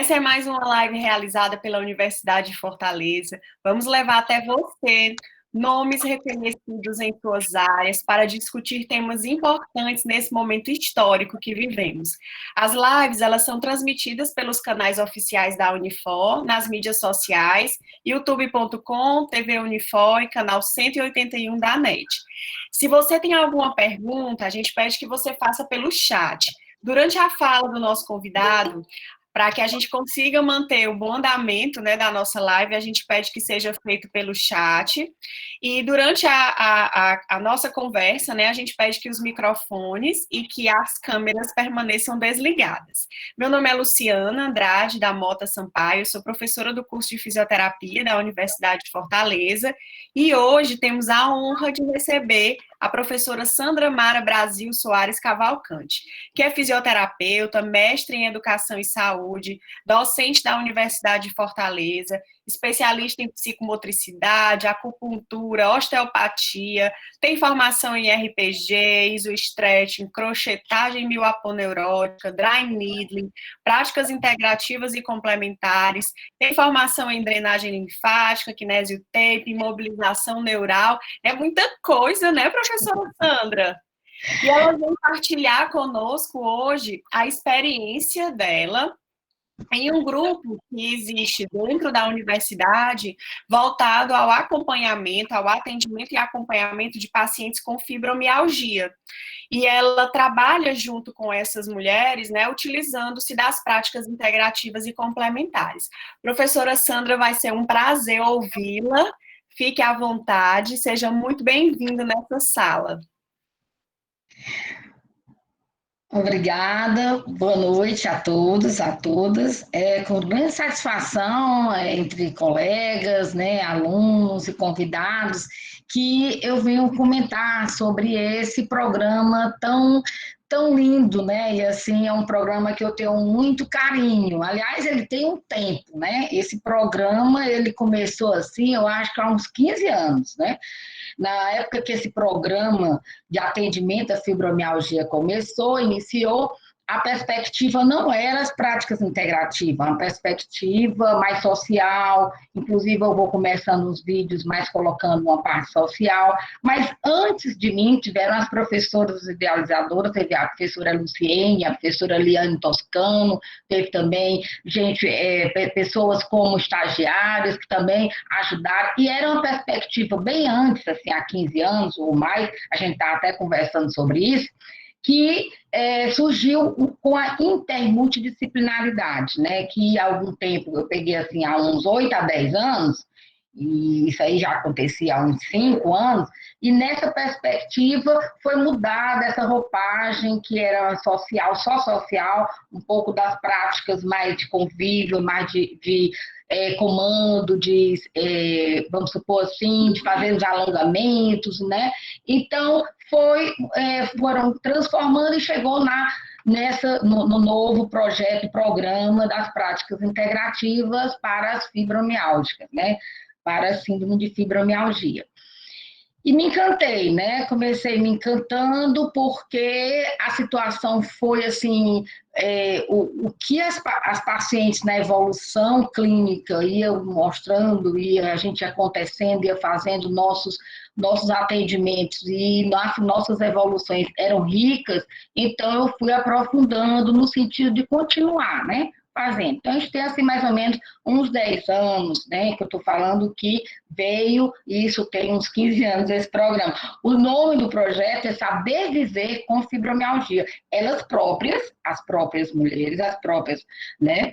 Essa é mais uma live realizada pela Universidade de Fortaleza. Vamos levar até você nomes reconhecidos em suas áreas para discutir temas importantes nesse momento histórico que vivemos. As lives, elas são transmitidas pelos canais oficiais da Unifor, nas mídias sociais, youtube.com, TV Unifor e canal 181 da NET. Se você tem alguma pergunta, a gente pede que você faça pelo chat. Durante a fala do nosso convidado, para que a gente consiga manter o bom andamento, né, da nossa live, a gente pede que seja feito pelo chat. E durante a nossa conversa, né, a gente pede que os microfones e que as câmeras permaneçam desligadas. Meu nome é Luciana Andrade, da Mota Sampaio, sou professora do curso de fisioterapia da Universidade de Fortaleza, e hoje temos a honra de receber a professora Sandra Mara Brasil Soares Cavalcante, que é fisioterapeuta, mestre em educação e saúde, docente da Universidade de Fortaleza, especialista em psicomotricidade, acupuntura, osteopatia, tem formação em RPG, isostretching, crochetagem mioaponeurótica, dry needling, práticas integrativas e complementares, tem formação em drenagem linfática, kinesiotape, imobilização neural, é muita coisa, né, professora Sandra? E ela vem partilhar conosco hoje a experiência dela em um grupo que existe dentro da universidade voltado ao acompanhamento, ao atendimento e acompanhamento de pacientes com fibromialgia. E ela trabalha junto com essas mulheres, né, utilizando-se das práticas integrativas e complementares. Professora Sandra, vai ser um prazer ouvi-la. Fique à vontade, seja muito bem-vinda nessa sala. Obrigada, boa noite a todos, a todas. É com grande satisfação, entre colegas, né, alunos e convidados, que eu venho comentar sobre esse programa tão lindo, né? E assim, é um programa que eu tenho muito carinho. Aliás, ele tem um tempo, né? Esse programa, ele começou assim, eu acho que há uns 15 anos, né? Na época que esse programa de atendimento à fibromialgia iniciou, a perspectiva não era as práticas integrativas, uma perspectiva mais social, inclusive eu vou começando os vídeos mais colocando uma parte social, mas antes de mim tiveram as professoras idealizadoras, teve a professora Luciene, a professora Liane Toscano, teve também pessoas como estagiárias que também ajudaram, e era uma perspectiva bem antes, assim, há 15 anos ou mais, a gente está até conversando sobre isso, que surgiu com a intermultidisciplinaridade, né? Que há algum tempo, eu peguei assim, há uns 8 a 10 anos, e isso aí já acontecia há uns 5 anos, e nessa perspectiva foi mudada essa roupagem que era social, só social, um pouco das práticas mais de convívio, mais de comando, vamos supor assim, de fazer os alongamentos, né? Então, foram transformando e chegou no novo programa das práticas integrativas para as fibromialgicas, né? Para a síndrome de fibromialgia. E me encantei, né? Comecei me encantando porque a situação foi assim, o que as pacientes na evolução clínica iam mostrando, ia a gente acontecendo, ia fazendo nossos atendimentos e nossas evoluções eram ricas, então eu fui aprofundando no sentido de continuar, né? Fazendo. Então, a gente tem assim mais ou menos uns 10 anos, né, que eu estou falando que veio, e isso tem uns 15 anos esse programa. O nome do projeto é Saber Viver com Fibromialgia. Elas próprias, as próprias mulheres, as próprias, né,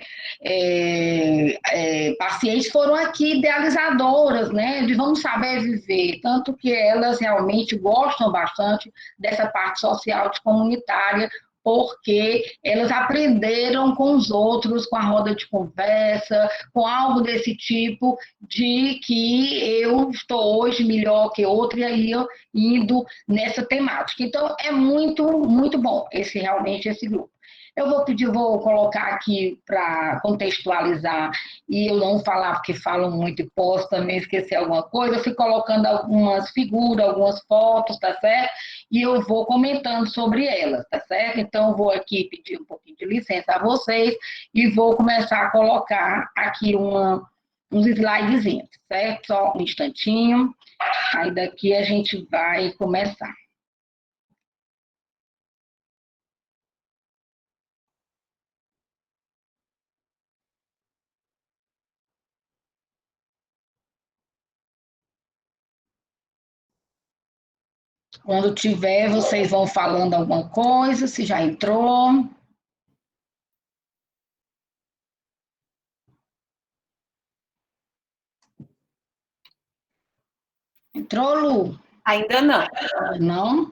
pacientes foram aqui idealizadoras, né, de vamos saber viver, tanto que elas realmente gostam bastante dessa parte social de comunitária, porque elas aprenderam com os outros, com a roda de conversa, com algo desse tipo, de que eu estou hoje melhor que outra, e aí eu indo nessa temática. Então, é muito, muito bom realmente esse grupo. Eu vou colocar aqui para contextualizar, e eu não falar porque falo muito e posso também esquecer alguma coisa, eu fui colocando algumas figuras, algumas fotos, tá certo? E eu vou comentando sobre elas, tá certo? Então, eu vou aqui pedir um pouquinho de licença a vocês e vou começar a colocar aqui uns slidezinhos, certo? Só um instantinho, aí daqui a gente vai começar. Quando tiver, vocês vão falando alguma coisa, se já entrou. Entrou, Lu? Ainda não. Não?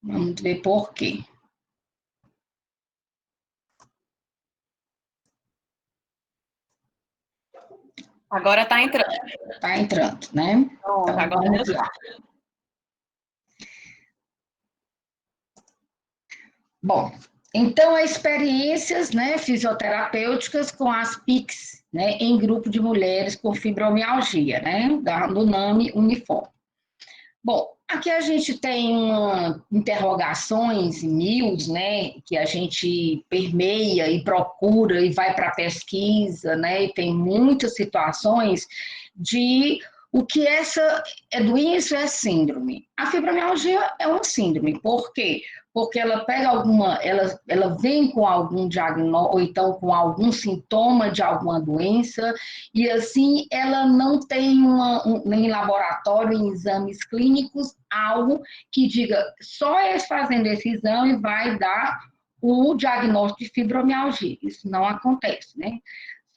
Vamos ver por quê. Agora está entrando. Está entrando, né? Pronto, Então, agora vamos deu. lá. Bom, então, experiências, né, fisioterapêuticas com as PICs, né, em grupo de mulheres com fibromialgia, né, do NAMI Uniforme. Bom, aqui a gente tem interrogações mil, né, que a gente permeia e procura e vai para a pesquisa, né, e tem muitas situações de o que essa é doença é síndrome. A fibromialgia é uma síndrome, por quê? Porque ela pega ela vem com algum diagnóstico, ou então com algum sintoma de alguma doença, e assim ela não tem em laboratório, em exames clínicos, algo que diga só fazendo esse exame vai dar o diagnóstico de fibromialgia. Isso não acontece, né?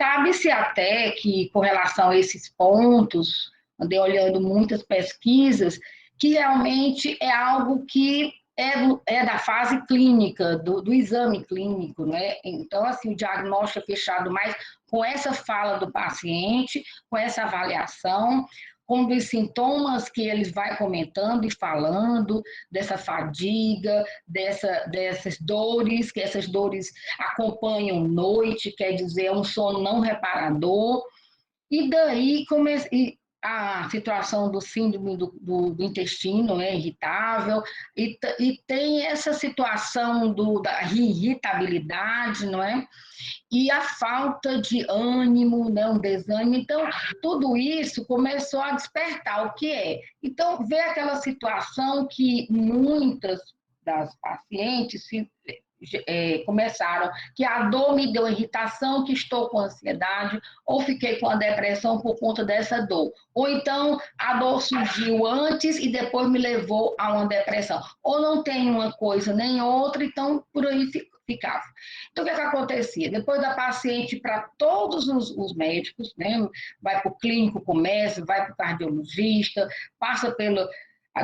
Sabe-se até que, com relação a esses pontos, andei olhando muitas pesquisas, que realmente é algo que é da fase clínica, do exame clínico, né? Então, assim, o diagnóstico é fechado mais com essa fala do paciente, com essa avaliação, com os sintomas que ele vai comentando e falando, dessa fadiga, dessas dores, que essas dores acompanham noite, quer dizer, é um sono não reparador, e daí a situação do síndrome do intestino, né, irritável, e tem essa situação da irritabilidade, não é? E a falta de ânimo, né, um desânimo. Então, tudo isso começou a despertar o que é. Então, ver aquela situação que muitas das pacientes começaram, que a dor me deu irritação, que estou com ansiedade, ou fiquei com a depressão por conta dessa dor. Ou então, a dor surgiu antes e depois me levou a uma depressão. Ou não tem uma coisa nem outra, então por aí ficava. Então, o que, é que acontecia? Depois da paciente para todos os médicos, né? Vai para o clínico, começa, vai para o cardiologista, passa pelo.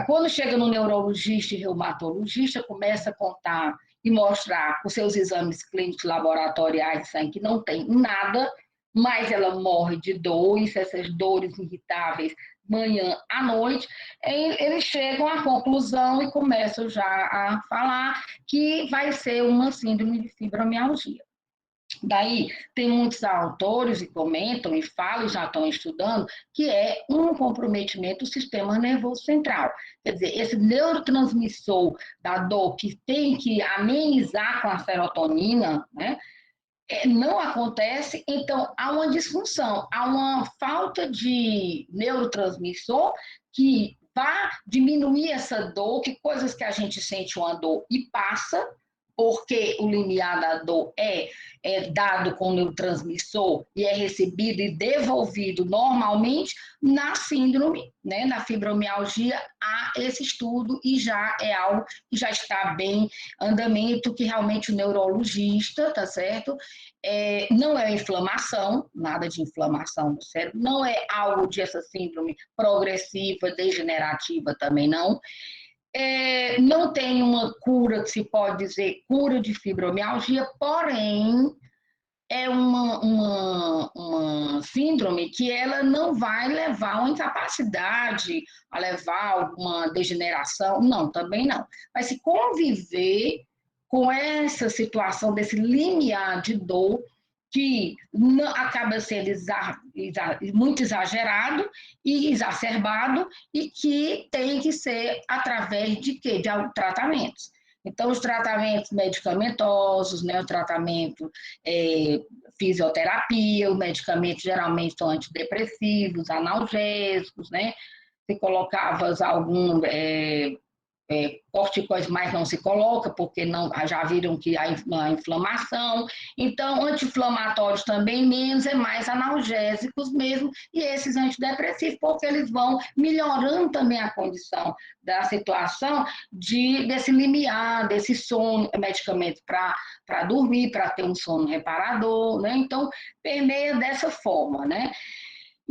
Quando chega no neurologista e reumatologista, começa a contar e mostrar os seus exames clínicos laboratoriais de sangue que não tem nada, mas ela morre de dores, essas dores irritáveis, manhã à noite, eles chegam à conclusão e começam já a falar que vai ser uma síndrome de fibromialgia. Daí, tem muitos autores que comentam e falam, já estão estudando, que é um comprometimento do sistema nervoso central. Quer dizer, esse neurotransmissor da dor que tem que amenizar com a serotonina, né, não acontece, então há uma disfunção, há uma falta de neurotransmissor que vai diminuir essa dor, que coisas que a gente sente uma dor e passa, porque o limiar da dor é dado com o neurotransmissor e é recebido e devolvido normalmente na síndrome, né, na fibromialgia, há esse estudo e já é algo que já está bem em andamento, que realmente o neurologista, tá certo? Não é inflamação, nada de inflamação do cérebro, não é algo de essa síndrome progressiva, degenerativa também não. Não tem uma cura que se pode dizer cura de fibromialgia, porém é uma síndrome que ela não vai levar a uma incapacidade, a levar a alguma degeneração, não, também não. Vai se conviver com essa situação desse limiar de dor que acaba sendo muito exagerado e exacerbado e que tem que ser através de quê? De tratamentos. Então, os tratamentos medicamentosos, né, o tratamento fisioterapia, os medicamentos geralmente são antidepressivos, analgésicos, né? Se colocava algum corticóides, mas não se coloca, porque não, já viram que há inflamação. Então, anti-inflamatórios também menos, é mais analgésicos mesmo, e esses antidepressivos, porque eles vão melhorando também a condição da situação desse limiar, desse sono, medicamento para dormir, para ter um sono reparador, né? Então, permeia dessa forma, né?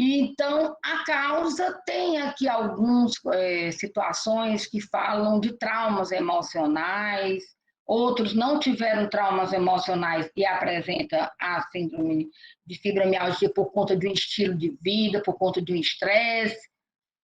Então, a causa tem aqui algumas situações que falam de traumas emocionais, outros não tiveram traumas emocionais e apresentam a síndrome de fibromialgia por conta de um estilo de vida, por conta de um estresse,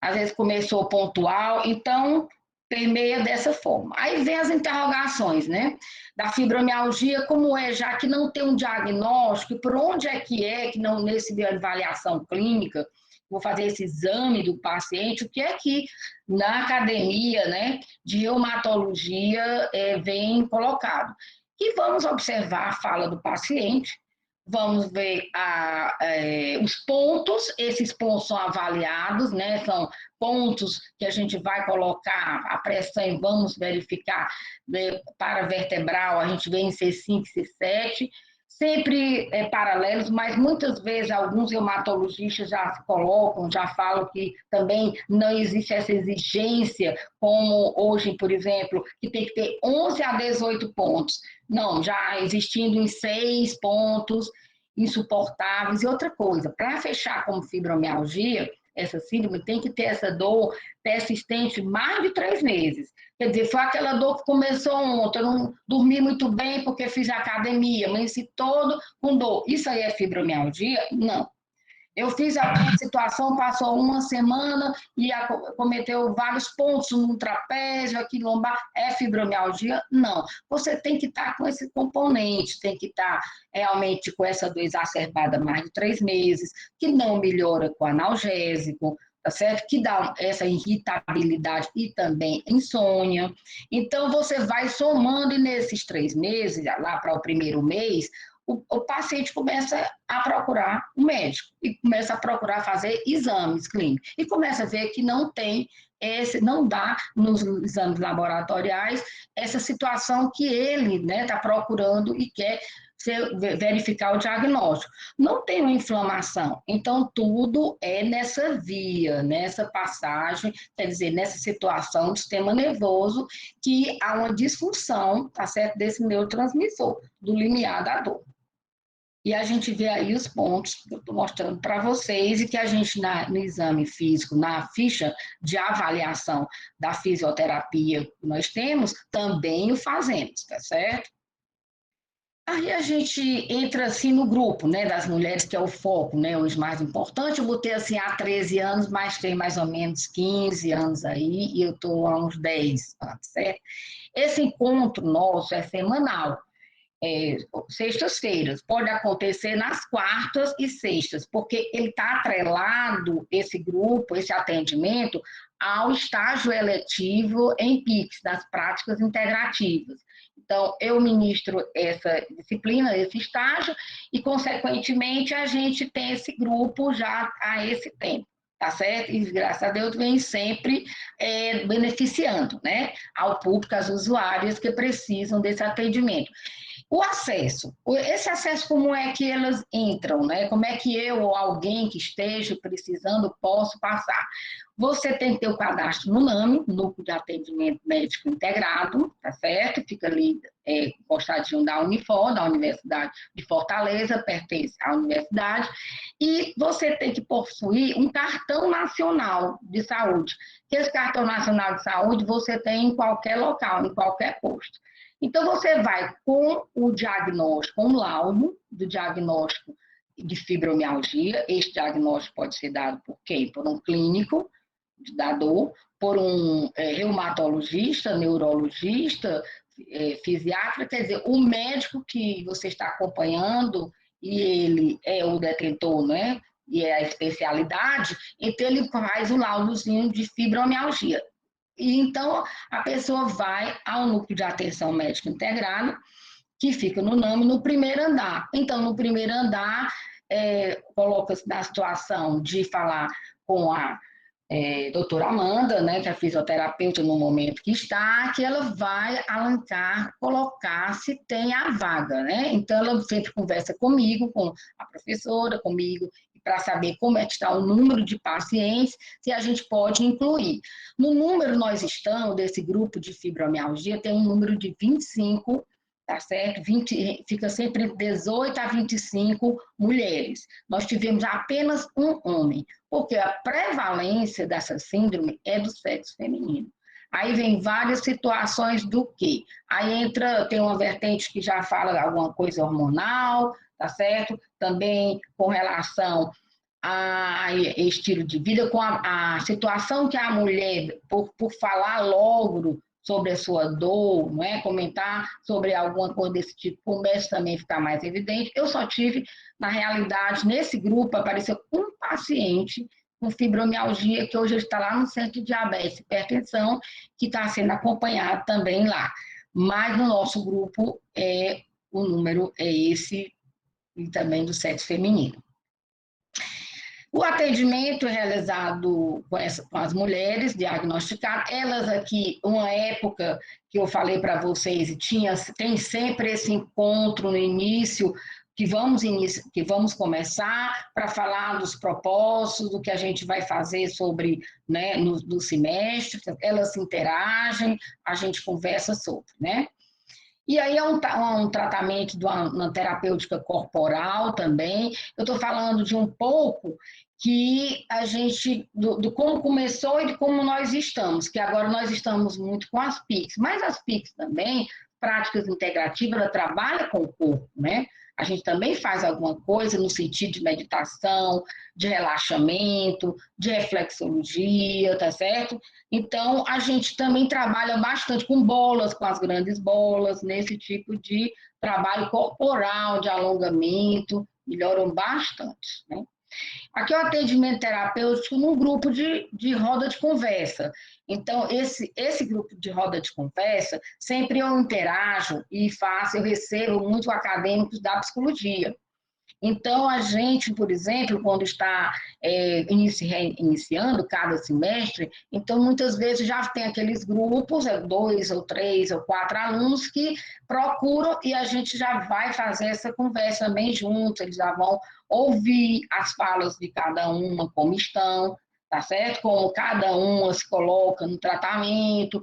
às vezes começou pontual, então permeia dessa forma. Aí vem as interrogações, né? Da fibromialgia, como é, já que não tem um diagnóstico, por onde é que não, nesse de avaliação clínica, vou fazer esse exame do paciente, o que é que na academia, né, de reumatologia vem colocado. E vamos observar a fala do paciente, vamos ver os pontos, esses pontos são avaliados, né? São pontos que a gente vai colocar a pressão, vamos verificar, né, para vertebral, a gente vê em C5, C7, sempre paralelos, mas muitas vezes alguns reumatologistas já colocam, já falam que também não existe essa exigência, como hoje, por exemplo, que tem que ter 11 a 18 pontos. Não, já existindo em 6 pontos insuportáveis. E outra coisa, para fechar como fibromialgia, essa síndrome tem que ter essa dor persistente mais de 3 meses. Quer dizer, foi aquela dor que começou ontem, eu não dormi muito bem porque fiz academia, amanheci todo com dor. Isso aí é fibromialgia? Não. Eu fiz alguma situação, passou uma semana e cometeu vários pontos no trapézio, aqui lombar, é fibromialgia? Não. Você tem que estar com esse componente, tem que estar realmente com essa dor exacerbada mais de 3 meses, que não melhora com analgésico, tá certo? Que dá essa irritabilidade e também insônia. Então, você vai somando e nesses 3 meses, lá para o primeiro mês, o paciente começa a procurar um médico e começa a procurar fazer exames clínicos e começa a ver que não tem não dá nos exames laboratoriais essa situação que ele está procurando e quer verificar o diagnóstico. Não tem uma inflamação, então tudo é nessa via, nessa passagem, quer dizer, nessa situação do sistema nervoso que há uma disfunção, tá certo, desse neurotransmissor, do limiar da dor. E a gente vê aí os pontos que eu estou mostrando para vocês e que a gente, no exame físico, na ficha de avaliação da fisioterapia que nós temos, também o fazemos, tá certo? Aí a gente entra assim no grupo, né, das mulheres, que é o foco, né, hoje mais importante. Eu botei assim há 13 anos, mas tem mais ou menos 15 anos aí, e eu estou há uns 10 anos, certo? Esse encontro nosso é semanal. Sextas-feiras, pode acontecer nas quartas e sextas, porque ele está atrelado, esse grupo, esse atendimento, ao estágio eletivo em PICS, das práticas integrativas. Então, eu ministro essa disciplina, esse estágio, e, consequentemente, a gente tem esse grupo já há esse tempo. Tá certo? E, graças a Deus, vem sempre beneficiando, né, ao público, às usuárias que precisam desse atendimento. O acesso, esse acesso, como é que elas entram, né? Como é que eu ou alguém que esteja precisando posso passar? Você tem que ter o cadastro no NAMI, Núcleo de Atendimento Médico Integrado, tá certo? Fica ali encostadinho da Unifor, da Universidade de Fortaleza, pertence à universidade, e você tem que possuir um cartão nacional de saúde. Esse cartão nacional de saúde você tem em qualquer local, em qualquer posto. Então, você vai com o diagnóstico, com o laudo do diagnóstico de fibromialgia. Este diagnóstico pode ser dado por quem? Por um clínico da dor, por um reumatologista, neurologista, fisiatra, quer dizer, o médico que você está acompanhando, e ele é o detentor, né? E é a especialidade, então ele faz o laudozinho de fibromialgia. E então a pessoa vai ao núcleo de atenção médica integrada, que fica no NAMI, no primeiro andar. Então, no primeiro andar, coloca-se na situação de falar com a doutora Amanda, né, que é a fisioterapeuta no momento que está, que ela vai alencar, colocar se tem a vaga, né? Então, ela sempre conversa comigo, com a professora, comigo, para saber como é que está o número de pacientes, se a gente pode incluir. No número nós estamos, desse grupo de fibromialgia, tem um número de 25, tá certo? 20, fica sempre 18 a 25 mulheres. Nós tivemos apenas um homem, porque a prevalência dessa síndrome é do sexo feminino. Aí vem várias situações do quê? Aí tem uma vertente que já fala alguma coisa hormonal, tá certo? Também com relação a estilo de vida, com a situação que a mulher, por falar logo sobre a sua dor, não é? Comentar sobre alguma coisa desse tipo, começa também a ficar mais evidente. Eu só tive, na realidade, nesse grupo, apareceu um paciente com fibromialgia, que hoje está lá no Centro de Diabetes e Hipertensão, que está sendo acompanhado também lá. Mas no nosso grupo, o número é esse, e também do sexo feminino. O atendimento é realizado com as mulheres diagnosticadas, elas aqui, uma época que eu falei para vocês, tem sempre esse encontro no início, que vamos começar para falar dos propósitos, do que a gente vai fazer sobre, né, no semestre, elas se interagem, a gente conversa sobre, né? E aí é um tratamento de uma terapêutica corporal também. Eu estou falando de um pouco que a gente, do como começou e de como nós estamos, que agora nós estamos muito com as PICs, mas as PICs também, práticas integrativas, ela trabalha com o corpo, né? A gente também faz alguma coisa no sentido de meditação, de relaxamento, de reflexologia, tá certo? Então, a gente também trabalha bastante com bolas, com as grandes bolas, nesse tipo de trabalho corporal, de alongamento, melhoram bastante, né? Aqui é o atendimento terapêutico num grupo de roda de conversa. Então, esse grupo de roda de conversa, sempre eu interajo e eu recebo muitos acadêmicos da psicologia. Então, a gente, por exemplo, quando está iniciando cada semestre, então, muitas vezes já tem aqueles grupos, 2 ou 3 ou 4 alunos que procuram e a gente já vai fazer essa conversa bem juntos, eles já vão ouvir as falas de cada uma, como estão, tá certo? Como cada uma se coloca no tratamento,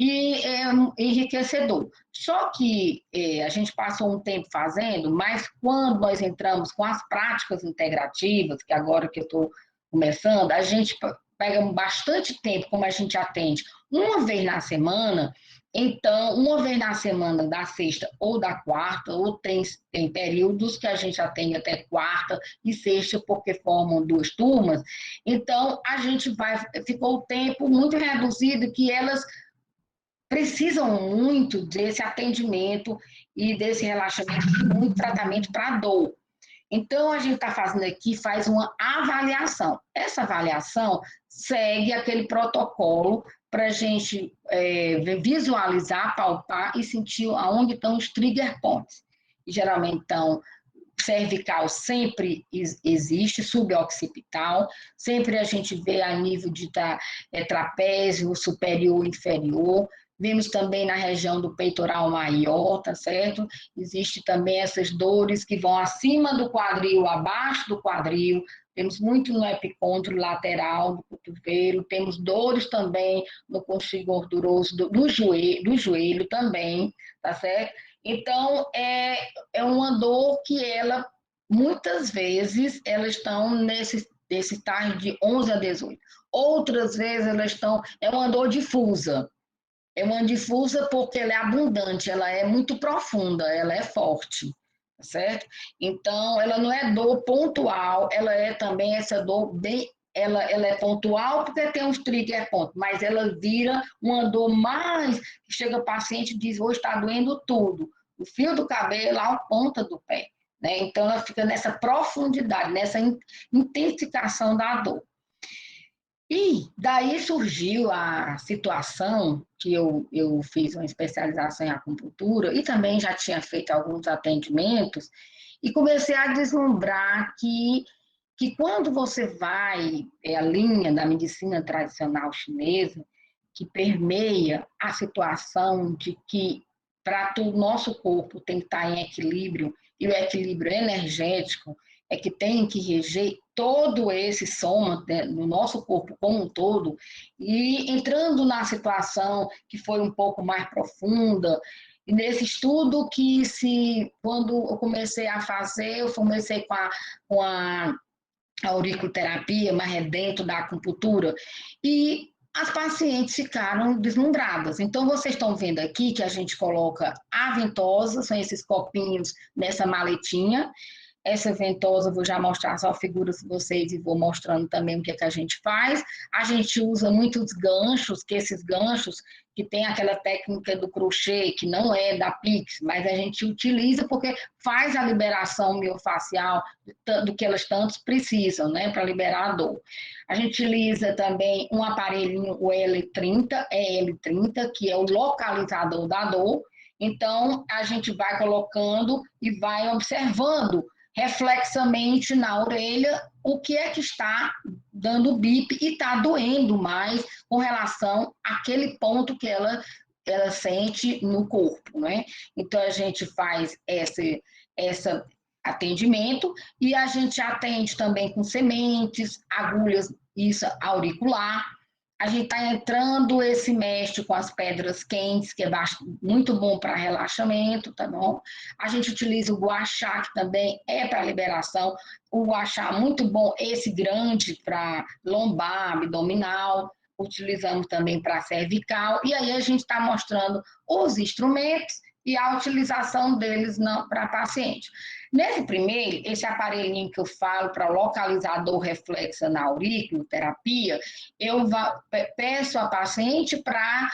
e é enriquecedor. Só que a gente passou um tempo fazendo, mas quando nós entramos com as práticas integrativas, que agora que eu estou começando, a gente pega bastante tempo, como a gente atende uma vez na semana, então, uma vez na semana da sexta ou da quarta, ou tem períodos que a gente atende até quarta e sexta, porque formam 2 turmas, então a gente ficou o tempo muito reduzido que elas precisam muito desse atendimento e desse relaxamento, muito tratamento para dor. Então, a gente está fazendo aqui, faz uma avaliação. Essa avaliação segue aquele protocolo para a gente visualizar, palpar e sentir aonde estão os trigger points. E, geralmente, então, cervical sempre existe, suboccipital, sempre a gente vê a nível de trapézio, superior, inferior, vemos também na região do peitoral maior, tá certo? Existe também essas dores que vão acima do quadril, abaixo do quadril, temos muito no epicôndrio lateral do cotovelo, temos dores também no coxim gorduroso do joelho também, tá certo? Então, é uma dor que muitas vezes, elas estão nesse estágio de 11 a 18. Outras vezes, é uma dor difusa. É uma difusa porque ela é abundante, ela é muito profunda, ela é forte, certo? Então, ela não é dor pontual, ela é também essa dor bem ela é pontual porque tem uns trigger pontos, mas ela vira uma dor mais, que chega o paciente e diz, hoje está doendo tudo, o fio do cabelo, a ponta do pé, né? Então, ela fica nessa profundidade, nessa intensificação da dor. E daí surgiu a situação que eu fiz uma especialização em acupuntura e também já tinha feito alguns atendimentos e comecei a deslumbrar que quando você vai, é a linha da medicina tradicional chinesa, que permeia a situação de que para o nosso corpo tem que estar em equilíbrio, e o equilíbrio energético é que tem que reger todo esse soma, né, no nosso corpo como um todo, e entrando na situação que foi um pouco mais profunda, e nesse estudo quando eu comecei a fazer, eu comecei com a auriculoterapia, mas é dentro da acupuntura, e as pacientes ficaram deslumbradas. Então, vocês estão vendo aqui que a gente coloca a ventosa, são esses copinhos nessa maletinha. Essa ventosa, vou já mostrar só figuras para vocês e vou mostrando também o que é que a gente faz. A gente usa muitos ganchos, que esses ganchos que tem aquela técnica do crochê, que não é da Pix, mas a gente utiliza porque faz a liberação miofacial do que elas tanto precisam, né, para liberar a dor. A gente utiliza também um aparelhinho, o L30, que é o localizador da dor. Então, a gente vai colocando e vai observando reflexamente na orelha o que é que está dando bip e está doendo mais com relação àquele ponto que ela sente no corpo, né? Então, a gente faz esse atendimento e a gente atende também com sementes, agulhas, isso auricular. A gente está entrando esse mestre com as pedras quentes, que é muito bom para relaxamento, tá bom? A gente utiliza o gua sha, que também é para liberação. O gua sha muito bom, esse grande para lombar, abdominal. Utilizamos também para cervical. E aí a gente está mostrando os instrumentos e a utilização deles para paciente. Nesse primeiro, esse aparelhinho que eu falo para localizador reflexo na auriculoterapia, eu peço a paciente para,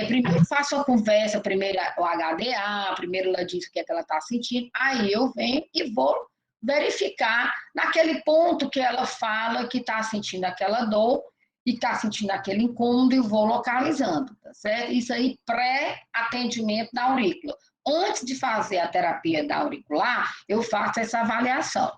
primeiro faço a conversa, primeiro o HDA, primeiro ela diz o que é que ela está sentindo, aí eu venho e vou verificar naquele ponto que ela fala que está sentindo aquela dor e está sentindo aquele incômodo e vou localizando, tá certo? Isso aí pré-atendimento da aurícula. Antes de fazer a terapia da auricular, eu faço essa avaliação.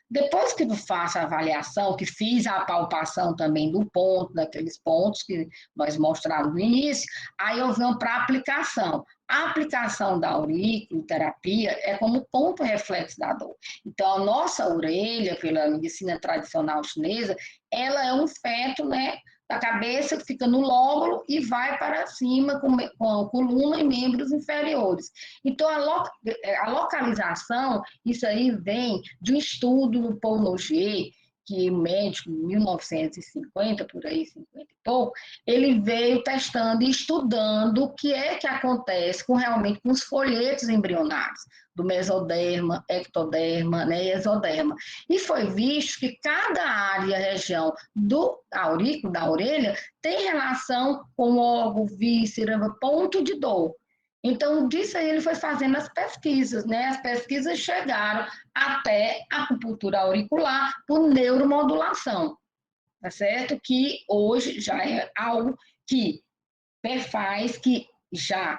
Depois que eu faço a avaliação, que fiz a palpação também do ponto, daqueles pontos que nós mostramos no início, aí eu venho para a aplicação. A aplicação da auriculoterapia é como ponto reflexo da dor. Então, a nossa orelha, pela medicina tradicional chinesa, ela é um feto, né, da cabeça que fica no lóbulo e vai para cima com a coluna e membros inferiores. Então, a localização, isso aí vem de um estudo no Paul Noguer, que o médico, em 1950, por aí, 50 e pouco, ele veio testando e estudando o que é que acontece realmente com os folhetos embrionários, do mesoderma, ectoderma, né, e exoderma. E foi visto que cada área, região do aurículo, da orelha, tem relação com o órgão, víscera, ponto de dor. Então, disso aí ele foi fazendo as pesquisas, né? As pesquisas chegaram até a acupuntura auricular por neuromodulação, tá certo? Que hoje já é algo que faz, que já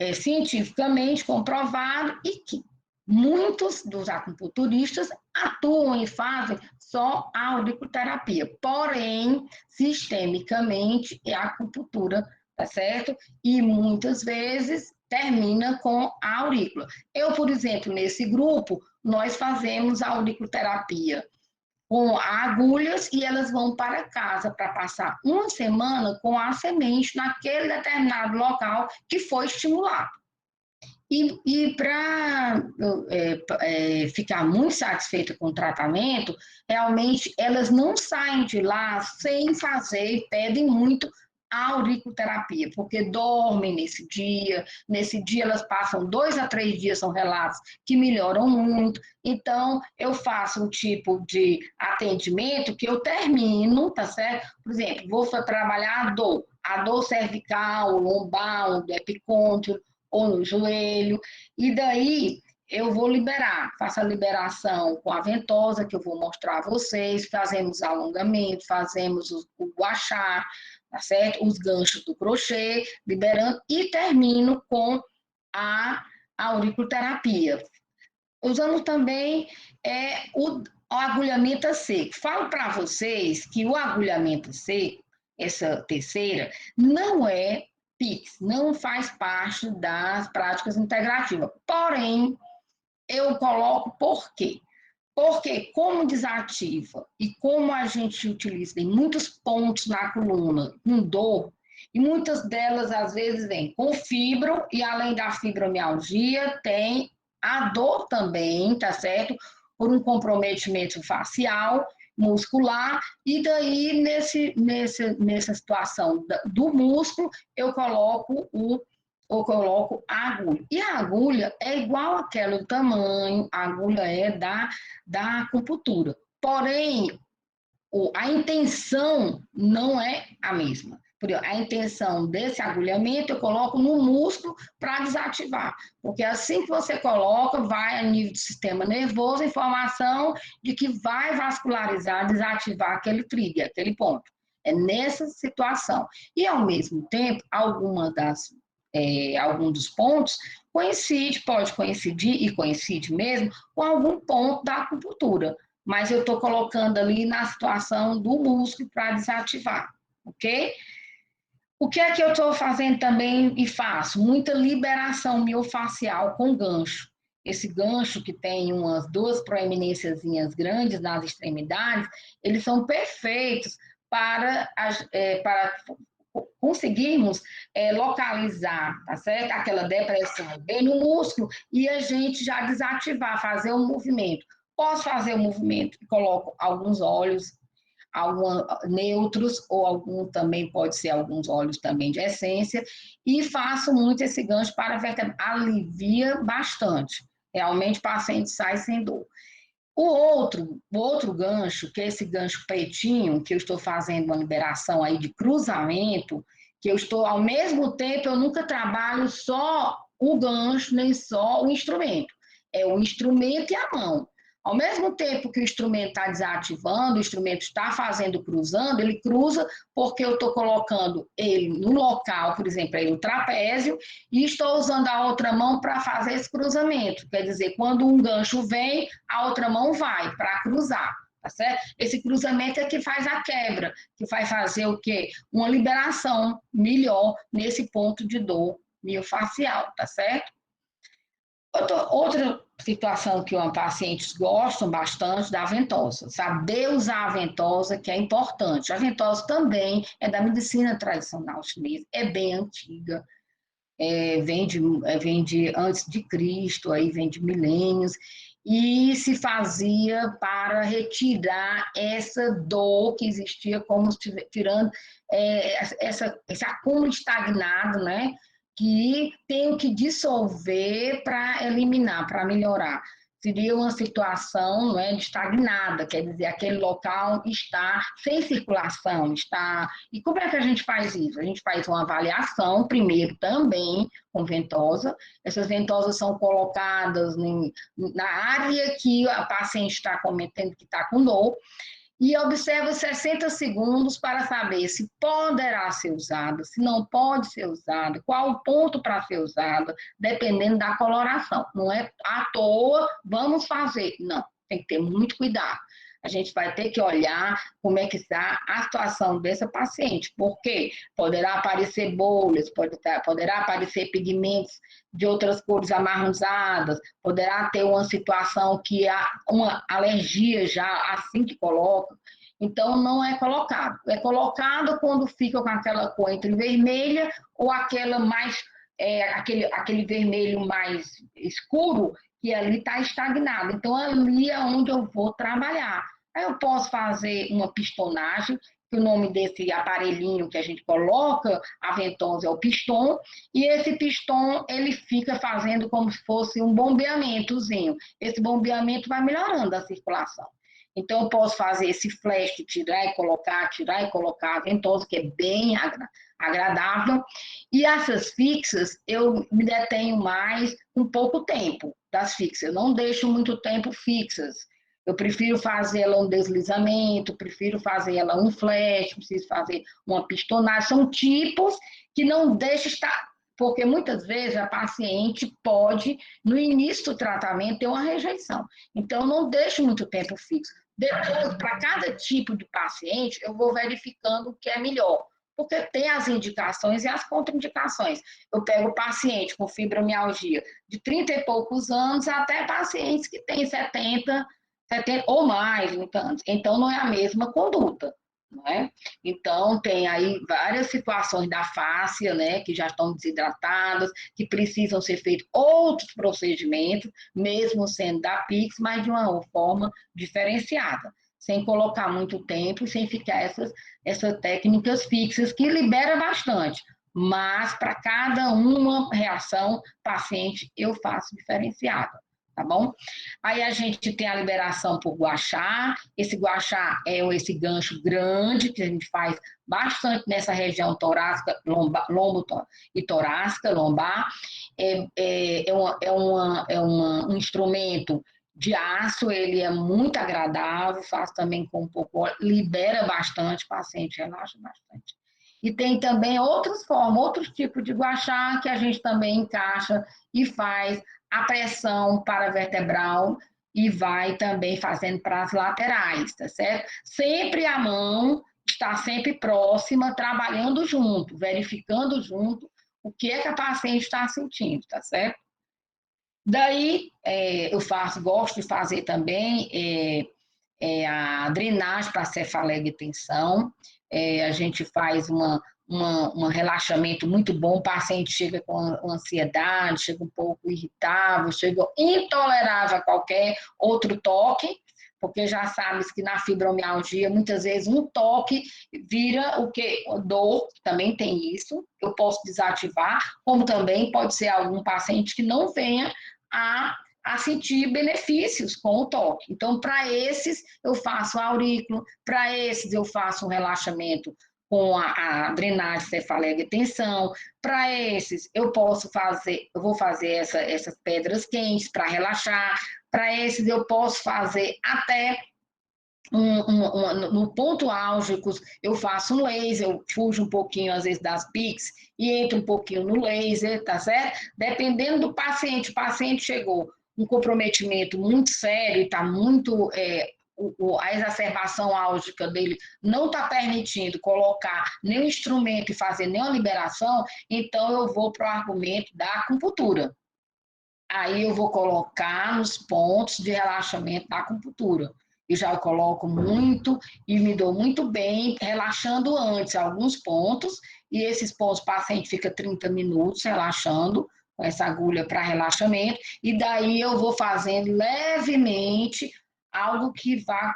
é cientificamente comprovado e que muitos dos acupunturistas atuam e fazem só a auriculoterapia, porém, sistemicamente, é a acupuntura, tá certo? E muitas vezes termina com a aurícula. Eu, por exemplo, nesse grupo, nós fazemos a auriculoterapia com agulhas e elas vão para casa para passar uma semana com a semente naquele determinado local que foi estimulado. E para ficar muito satisfeita com o tratamento, realmente elas não saem de lá sem fazer, pedem muito auriculoterapia, porque dormem nesse dia elas passam 2 a 3 dias, são relatos que melhoram muito, então eu faço um tipo de atendimento que eu termino, tá certo? Por exemplo, vou trabalhar a dor cervical, lombar, do epicôndilo, ou no joelho, e daí eu vou liberar, faço a liberação com a ventosa, que eu vou mostrar a vocês, fazemos alongamento, fazemos o guachá, tá certo? Os ganchos do crochê, liberando, e termino com a auriculoterapia. Usando também o agulhamento a seco. Falo para vocês que o agulhamento a seco, essa terceira, não é PIX, não faz parte das práticas integrativas. Porém, eu coloco por quê? Porque como desativa e como a gente utiliza em muitos pontos na coluna com dor, e muitas delas às vezes vêm com fibro, e além da fibromialgia, tem a dor também, tá certo? Por um comprometimento facial, muscular, e daí nessa situação do músculo, eu coloco a agulha. E a agulha é igual àquela, o tamanho, a agulha é da acupuntura. Porém, a intenção não é a mesma. A intenção desse agulhamento eu coloco no músculo para desativar, porque assim que você coloca, vai a nível do sistema nervoso, informação de que vai vascularizar, desativar aquele trigger, aquele ponto. É nessa situação. E, ao mesmo tempo, algum dos pontos pode coincidir, e coincide mesmo, com algum ponto da acupuntura, mas eu estou colocando ali na situação do músculo para desativar, ok? O que é que eu estou fazendo também e faço? Muita liberação miofacial com gancho. Esse gancho que tem umas 2 proeminênciazinhas grandes nas extremidades, eles são perfeitos para conseguirmos localizar, tá certo? Aquela depressão bem no músculo e a gente já desativar, fazer um movimento. Posso fazer o movimento e coloco alguns óleos, neutros, ou algum também pode ser alguns óleos também de essência, e faço muito esse gancho para a vértebra, alivia bastante. Realmente o paciente sai sem dor. O outro gancho, que é esse gancho pretinho, que eu estou fazendo uma liberação aí de cruzamento, que eu estou, ao mesmo tempo, eu nunca trabalho só o gancho, nem só o instrumento. É o instrumento e a mão. Ao mesmo tempo que o instrumento está desativando, o instrumento está fazendo cruzando, ele cruza porque eu estou colocando ele no local, por exemplo, aí no trapézio, e estou usando a outra mão para fazer esse cruzamento. Quer dizer, quando um gancho vem, a outra mão vai para cruzar, tá certo? Esse cruzamento é que faz a quebra, que vai fazer o quê? Uma liberação melhor nesse ponto de dor miofacial, tá certo? Outra situação que os pacientes gostam bastante da ventosa, saber usar a ventosa, que é importante. A ventosa também é da medicina tradicional chinesa, é bem antiga, vem de antes de Cristo, aí vem de milênios, e se fazia para retirar essa dor que existia, como tirando esse acúmulo estagnado, né? Que tem que dissolver para eliminar, para melhorar. Seria uma situação, não é, de estagnada, quer dizer, aquele local está sem circulação, está... E como é que a gente faz isso? A gente faz uma avaliação, primeiro também, com ventosa. Essas ventosas são colocadas na área que a paciente está cometendo que está com dor, e observa 60 segundos para saber se poderá ser usada, se não pode ser usada, qual o ponto para ser usada, dependendo da coloração. Não é à toa, vamos fazer. Não, tem que ter muito cuidado. A gente vai ter que olhar como é que está a situação dessa paciente, porque poderá aparecer bolhas, poderá aparecer pigmentos de outras cores amarronzadas, poderá ter uma situação que há uma alergia já assim que coloca. Então, não é colocado. É colocado quando fica com aquela cor entre vermelha ou aquela mais, aquele vermelho mais escuro, que ali está estagnado. Então, ali é onde eu vou trabalhar. Aí eu posso fazer uma pistonagem, que o nome desse aparelhinho que a gente coloca a ventosa é o piston, e esse piston, ele fica fazendo como se fosse um bombeamentozinho. Esse bombeamento vai melhorando a circulação. Então, eu posso fazer esse flash, tirar e colocar a ventosa, que é bem agradável. E essas fixas, eu me detenho mais um pouco tempo das fixas. Eu não deixo muito tempo fixas. Eu prefiro fazer ela um deslizamento, prefiro fazer ela um flash, preciso fazer uma pistonagem. São tipos que não deixam estar... Porque muitas vezes a paciente pode, no início do tratamento, ter uma rejeição. Então, eu não deixo muito tempo fixo. Depois, para cada tipo de paciente, eu vou verificando o que é melhor, porque tem as indicações e as contraindicações. Eu pego o paciente com fibromialgia de 30 e poucos anos até pacientes que têm 70 ou mais anos. Então, não é a mesma conduta, não é? Então, tem aí várias situações da fáscia, né, que já estão desidratadas, que precisam ser feitos outros procedimentos, mesmo sendo da PIX, mas de uma forma diferenciada, sem colocar muito tempo, sem ficar essas técnicas fixas, que libera bastante. Mas, para cada uma reação paciente, eu faço diferenciada, tá bom? Aí a gente tem a liberação por guachá. Esse guachá é esse gancho grande que a gente faz bastante nessa região torácica, lombo e torácica, lombar. Um instrumento de aço, ele é muito agradável, faz também com um pouco, libera bastante, o paciente relaxa bastante. E tem também outras formas, outros tipos de guachá que a gente também encaixa e faz a pressão paravertebral e vai também fazendo para as laterais, tá certo? Sempre a mão está sempre próxima, trabalhando junto, verificando junto o que é que a paciente está sentindo, tá certo? Daí, eu gosto de fazer também a drenagem para cefaleia e tensão. A gente faz um relaxamento muito bom, o paciente chega com ansiedade, chega um pouco irritável, chega intolerável a qualquer outro toque, porque já sabes que na fibromialgia, muitas vezes, um toque vira o quê? Dor, também tem isso, eu posso desativar, como também pode ser algum paciente que não venha a sentir benefícios com o toque. Então, para esses, eu faço aurículo, para esses, eu faço um relaxamento com a drenagem cefaleia e tensão. Para esses, eu vou fazer essas pedras quentes para relaxar. Para esses, eu posso fazer até no ponto álgicos, eu faço um laser, eu fujo um pouquinho, às vezes, das PICs e entro um pouquinho no laser, tá certo? Dependendo do paciente, o paciente chegou um comprometimento muito sério, está muito... a exacerbação álgica dele não está permitindo colocar nenhum instrumento e fazer nenhuma liberação, então eu vou para o argumento da acupuntura. Aí eu vou colocar nos pontos de relaxamento da acupuntura. Eu já coloco muito e me dou muito bem, relaxando antes alguns pontos, e esses pontos o paciente fica 30 minutos relaxando, com essa agulha para relaxamento, e daí eu vou fazendo levemente algo que vá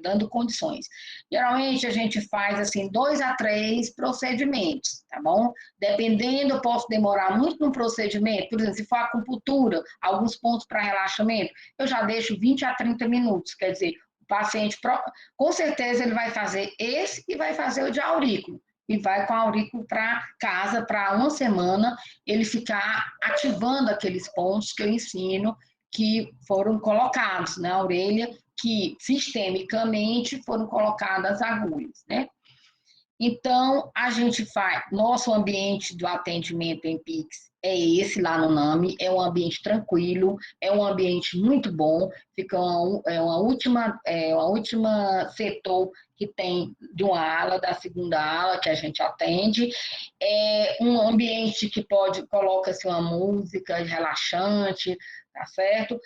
dando condições. Geralmente a gente faz assim 2 a 3 procedimentos, tá bom? Dependendo, eu posso demorar muito no procedimento, por exemplo, se for acupuntura, alguns pontos para relaxamento, eu já deixo 20 a 30 minutos, quer dizer, o paciente, com certeza, ele vai fazer esse e vai fazer o de aurículo, e vai com a aurículo para casa, para uma semana, ele ficar ativando aqueles pontos que eu ensino, que foram colocados na orelha, que sistemicamente foram colocadas agulhas, né? Então, a gente faz, nosso ambiente do atendimento em Pix é esse lá no NAMI, é um ambiente tranquilo, é um ambiente muito bom, fica uma última setor que tem de uma ala, da segunda ala que a gente atende, é um ambiente que coloca-se uma música relaxante, tá certo?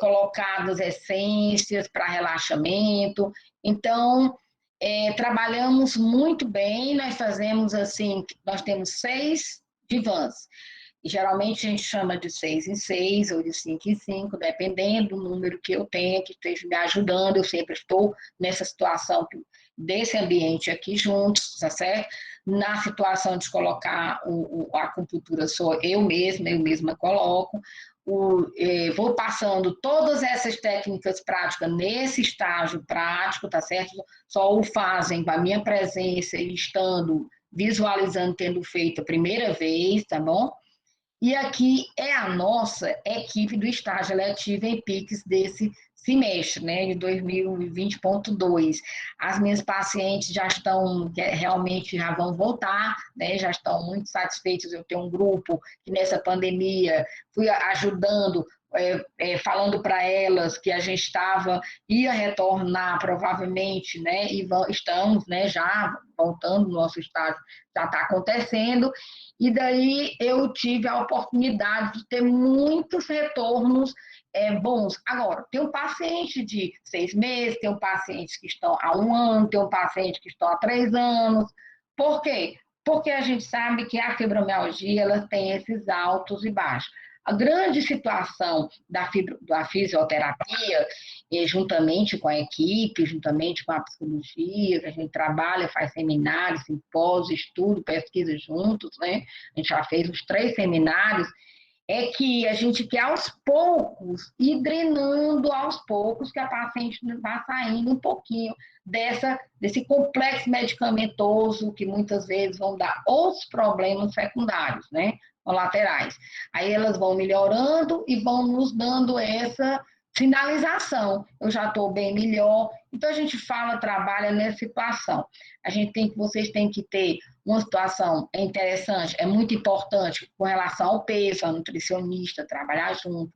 Colocadas essências para relaxamento, então... trabalhamos muito bem, nós temos 6 divãs, geralmente a gente chama de 6 em 6 ou de 5 em 5, dependendo do número que eu tenha, que esteja me ajudando. Eu sempre estou nessa situação desse ambiente aqui juntos, tá certo? Na situação de colocar a acupuntura, sou eu mesma coloco. Vou passando todas essas técnicas práticas nesse estágio prático, tá certo? Só o fazem com a minha presença e estando visualizando, tendo feito a primeira vez, tá bom? E aqui é a nossa equipe do estágio eletivo em PIX desse semestre, né, de 2020.2. As minhas pacientes já estão, realmente já vão voltar, né, já estão muito satisfeitas. Eu tenho um grupo que nessa pandemia fui ajudando, falando para elas que a gente ia retornar provavelmente, né, e estamos, né, já voltando, nosso estágio já está acontecendo. E daí eu tive a oportunidade de ter muitos retornos bons. Agora, tem um paciente de 6 meses, tem um paciente que estão há 1 ano, tem um paciente que estão há 3 anos. Por quê? Porque a gente sabe que a fibromialgia ela tem esses altos e baixos. A grande situação da fisioterapia, juntamente com a equipe, juntamente com a psicologia, que a gente trabalha, faz seminários, simpósios, estudo, pesquisa juntos, né? A gente já fez uns 3 seminários, é que a gente quer aos poucos ir drenando aos poucos que a paciente vá saindo um pouquinho desse complexo medicamentoso que muitas vezes vão dar outros problemas secundários, né? Colaterais. Aí elas vão melhorando e vão nos dando essa sinalização. Eu já estou bem melhor. Então a gente trabalha nessa situação. Vocês têm que ter uma situação interessante, é muito importante com relação ao peso, a nutricionista, trabalhar junto.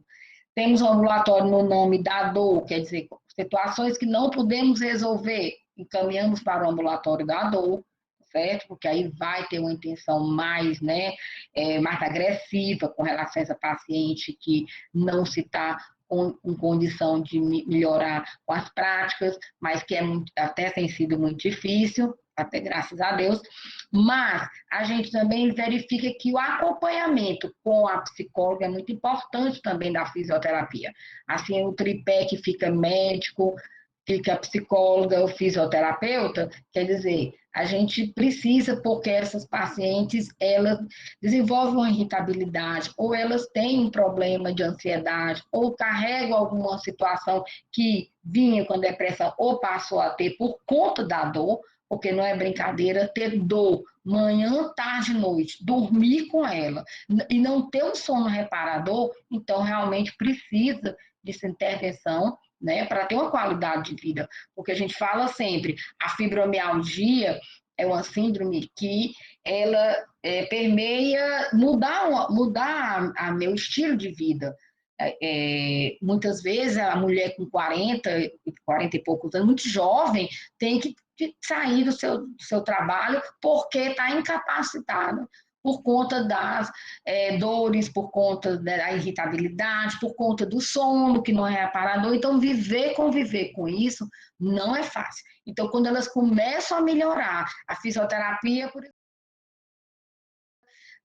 Temos um ambulatório no nome da dor, quer dizer, situações que não podemos resolver, encaminhamos para o ambulatório da dor, certo? Porque aí vai ter uma intenção mais, né, mais agressiva com relação a essa paciente que não se está com condição de melhorar com as práticas, mas que até tem sido muito difícil, até graças a Deus. Mas a gente também verifica que o acompanhamento com a psicóloga é muito importante também da fisioterapia. Assim, o tripé que fica médico, fica a psicóloga, o fisioterapeuta, quer dizer, a gente precisa, porque essas pacientes, elas desenvolvem uma irritabilidade, ou elas têm um problema de ansiedade, ou carregam alguma situação que vinha com depressão, ou passou a ter por conta da dor, porque não é brincadeira ter dor manhã, tarde, noite, dormir com ela e não ter um sono reparador, então realmente precisa dessa intervenção, né, para ter uma qualidade de vida, porque a gente fala sempre, a fibromialgia é uma síndrome que ela permeia mudar a meu estilo de vida. Muitas vezes a mulher com 40 e poucos anos, muito jovem, tem que sair do seu trabalho porque está incapacitada por conta das dores, por conta da irritabilidade, por conta do sono, que não é reparador. Então, conviver com isso não é fácil. Então, quando elas começam a melhorar, a fisioterapia, por exemplo,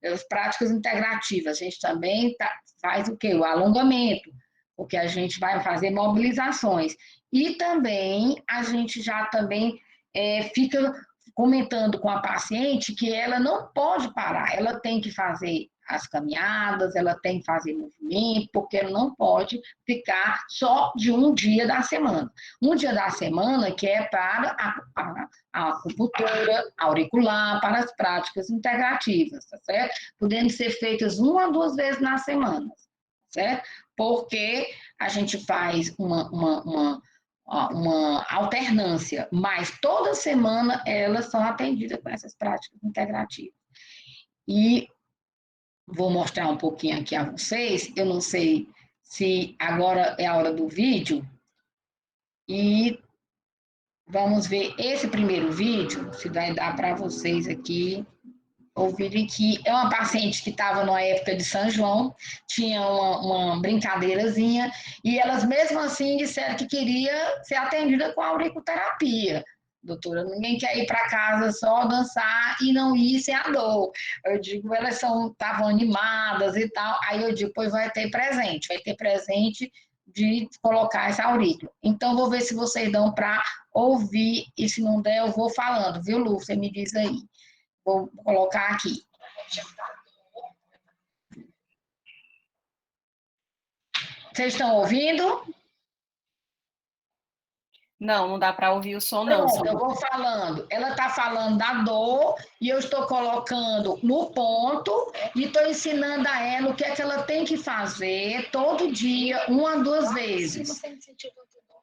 as práticas integrativas, a gente também faz o quê? O alongamento, porque a gente vai fazer mobilizações. E também, a gente já também fica comentando com a paciente que ela não pode parar, ela tem que fazer as caminhadas, ela tem que fazer movimento, porque ela não pode ficar só de um dia da semana. Um dia da semana que é para a acupuntura auricular, para as práticas integrativas, tá certo? Podendo ser feitas 1 a 2 vezes na semana, certo? Porque a gente faz uma alternância, mas toda semana elas são atendidas com essas práticas integrativas. E vou mostrar um pouquinho aqui a vocês, eu não sei se agora é a hora do vídeo, e vamos ver esse primeiro vídeo, se vai dar para vocês aqui ouvirem, que é uma paciente que estava na época de São João, tinha uma brincadeirazinha, e elas mesmo assim disseram que queria ser atendida com auriculoterapia, doutora, ninguém quer ir para casa só dançar e não ir sem a dor. Eu digo, elas estavam animadas e tal, aí eu digo, pois vai ter presente de colocar essa aurícula. Então, vou ver se vocês dão para ouvir, e se não der, eu vou falando, viu, Lu? Você me diz aí. Vou colocar aqui. Vocês estão ouvindo? Não, não dá para ouvir o som, não. Pronto, eu vou falando. Ela está falando da dor e eu estou colocando no ponto e estou ensinando a ela o que é que ela tem que fazer todo dia, uma, duas vezes.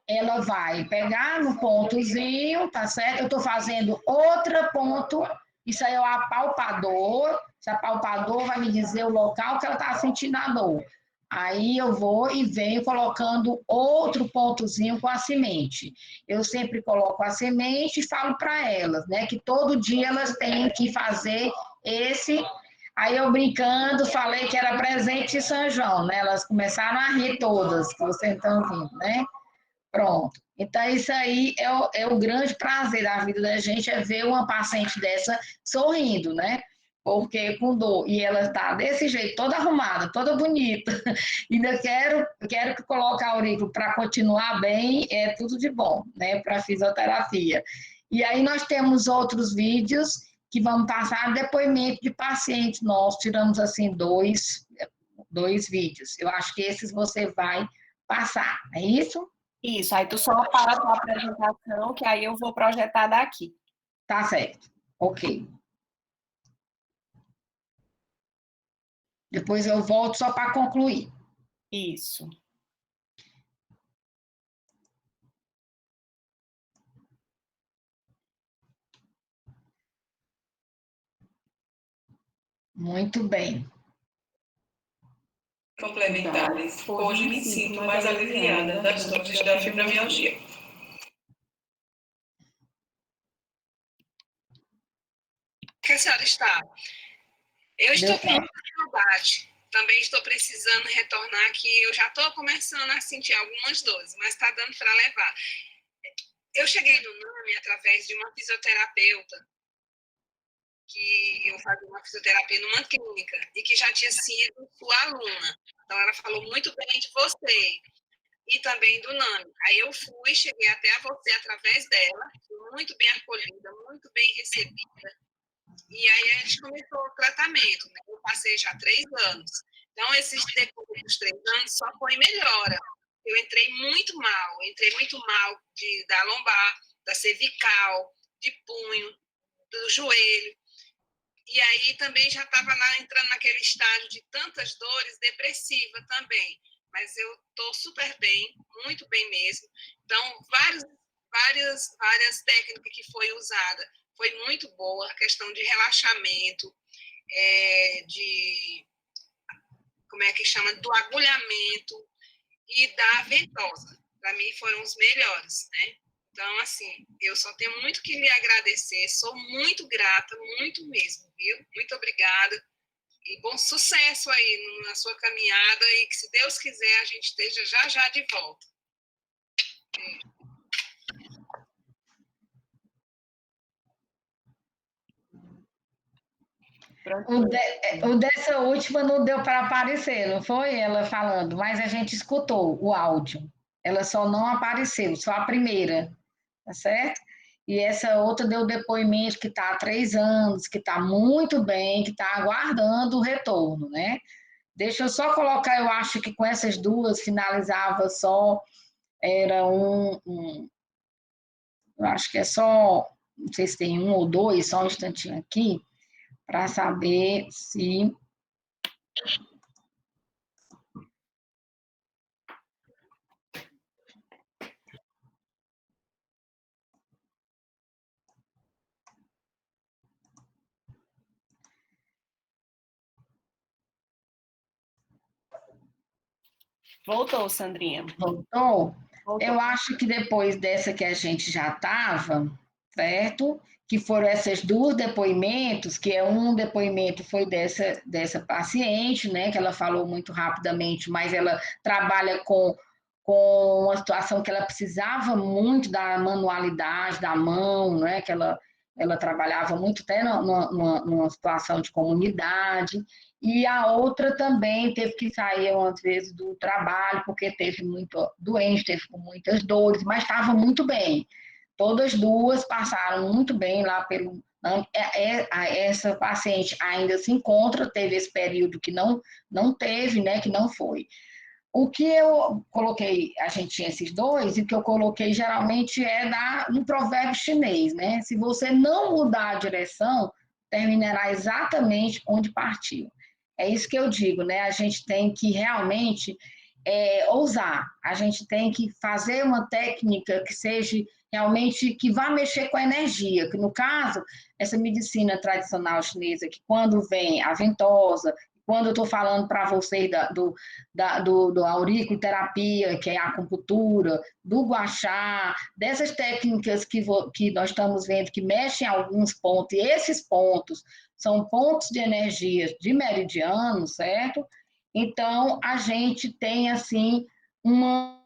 Ela vai pegar no pontozinho, tá certo? Eu estou fazendo outro ponto. Isso aí é o apalpador. Esse apalpador vai me dizer o local que ela está sentindo a dor. Aí eu vou e venho colocando outro pontozinho com a semente. Eu sempre coloco a semente e falo para elas, né, que todo dia elas têm que fazer esse. Aí eu brincando, falei que era presente de São João, né? Elas começaram a rir todas, que vocês estão ouvindo, né? Pronto. Então, isso aí é o grande prazer da vida da gente, é ver uma paciente dessa sorrindo, né? Porque com dor, e ela está desse jeito, toda arrumada, toda bonita, ainda quero que coloque a aurícula para continuar bem, é tudo de bom, né? Para fisioterapia. E aí nós temos outros vídeos que vamos passar depoimento de pacientes nossos, tiramos assim dois vídeos. Eu acho que esses você vai passar, é isso? Isso, aí tu só para a tua apresentação, que aí eu vou projetar daqui. Tá certo. Ok. Depois eu volto só para concluir. Isso. Muito bem. Complementares. Hoje me sinto mais aliviada das dores da fibromialgia. Que a senhora está? Eu estou com muita saudade. Também estou precisando retornar aqui. Eu já estou começando a sentir algumas dores, mas está dando para levar. Eu cheguei no NAMI através de uma fisioterapeuta, que eu fazia uma fisioterapia numa clínica, e que já tinha sido sua aluna. Então, ela falou muito bem de você e também do NAMI. Aí eu fui, cheguei até a você através dela, muito bem acolhida, muito bem recebida. E aí a gente começou o tratamento, né? Eu passei já 3 anos. Então, depois dos 3 anos, só foi melhora. Eu entrei muito mal da lombar, da cervical, de punho, do joelho. E aí também já estava entrando naquele estágio de tantas dores, depressiva também. Mas eu estou super bem, muito bem mesmo. Então, várias técnicas que foi usada foi muito boa, a questão de relaxamento, como é que chama, do agulhamento e da ventosa. Para mim foram os melhores, né? Então, assim, eu só tenho muito que lhe agradecer, sou muito grata, muito mesmo, viu? Muito obrigada e bom sucesso aí na sua caminhada e que, se Deus quiser, a gente esteja já de volta. O dessa última não deu para aparecer, não foi ela falando, mas a gente escutou o áudio. Ela só não apareceu, só a primeira, tá certo? E essa outra deu depoimento que está há 3 anos, que está muito bem, que está aguardando o retorno, né? Deixa eu só colocar, eu acho que com essas duas finalizava só, era eu acho que é só, não sei se tem 1 ou 2, só um instantinho aqui, para saber se. Voltou, Sandrinha. Voltou? Eu acho que depois dessa que a gente já estava, certo? Que foram esses 2 depoimentos, que é um depoimento foi dessa paciente, né? Que ela falou muito rapidamente, mas ela trabalha com com uma situação que ela precisava muito da manualidade, da mão, né? Que ela trabalhava muito até numa situação de comunidade, e a outra também teve que sair, às vezes, do trabalho, porque teve muito doente, teve com muitas dores, mas estava muito bem. Todas duas passaram muito bem lá pelo. Essa paciente ainda se encontra, teve esse período que não teve, né, que não foi. O que eu coloquei, a gente tinha esses dois, e o que eu coloquei geralmente é no provérbio chinês, né? Se você não mudar a direção, terminará exatamente onde partiu. É isso que eu digo, né? A gente tem que realmente ousar, a gente tem que fazer uma técnica que seja realmente, que vá mexer com a energia, que no caso, essa medicina tradicional chinesa, que quando vem a ventosa, quando eu estou falando para vocês do auriculoterapia, que é a acupuntura, do guaxá, dessas técnicas que nós estamos vendo que mexem em alguns pontos, e esses pontos são pontos de energia de meridiano, certo? Então, a gente tem, assim, uma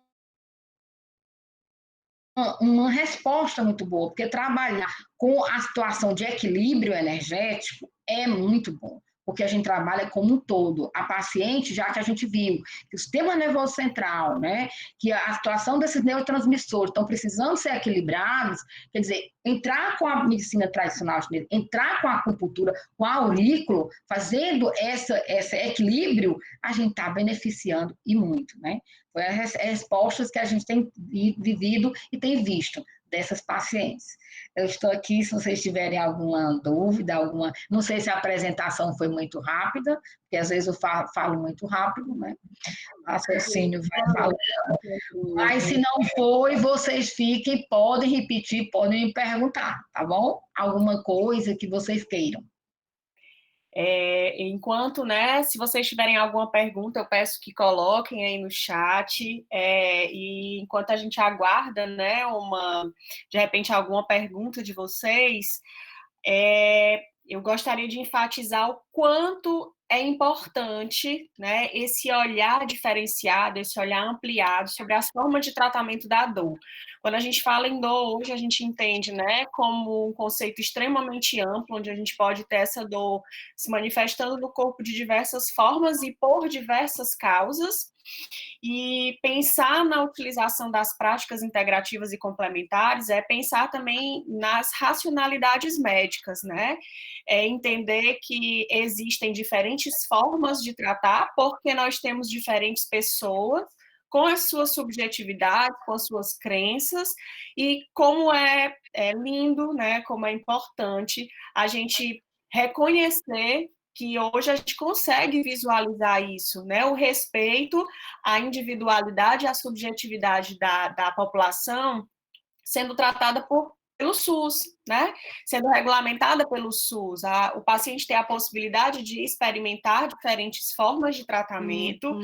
resposta muito boa, porque trabalhar com a situação de equilíbrio energético é muito bom, porque a gente trabalha como um todo. A paciente, já que a gente viu que o sistema nervoso central, né, que a situação desses neurotransmissores estão precisando ser equilibrados, quer dizer, entrar com a medicina tradicional, entrar com a acupuntura, com a aurículo, fazendo esse equilíbrio, a gente está beneficiando e muito, né? Foi as respostas que a gente tem vivido e tem visto dessas pacientes. Eu estou aqui, se vocês tiverem alguma dúvida, não sei se a apresentação foi muito rápida, porque às vezes eu falo muito rápido, né? O raciocínio vai falando. Mas se não foi, vocês fiquem, podem repetir, podem me perguntar, tá bom? Alguma coisa que vocês queiram. Enquanto, né, se vocês tiverem alguma pergunta, eu peço que coloquem aí no chat, e enquanto a gente aguarda, né, de repente, alguma pergunta de vocês, eu gostaria de enfatizar o quanto é importante, né, esse olhar diferenciado, esse olhar ampliado sobre as formas de tratamento da dor. Quando a gente fala em dor, hoje a gente entende, né, como um conceito extremamente amplo, onde a gente pode ter essa dor se manifestando no corpo de diversas formas e por diversas causas. E pensar na utilização das práticas integrativas e complementares é pensar também nas racionalidades médicas, né? É entender que existem diferentes formas de tratar, porque nós temos diferentes pessoas com as suas subjetividades, com as suas crenças, e como é lindo, né? Como é importante a gente reconhecer que hoje a gente consegue visualizar isso, né? O respeito à individualidade, à subjetividade da população sendo tratada pelo SUS, né? Sendo regulamentada pelo SUS. O paciente tem a possibilidade de experimentar diferentes formas de tratamento,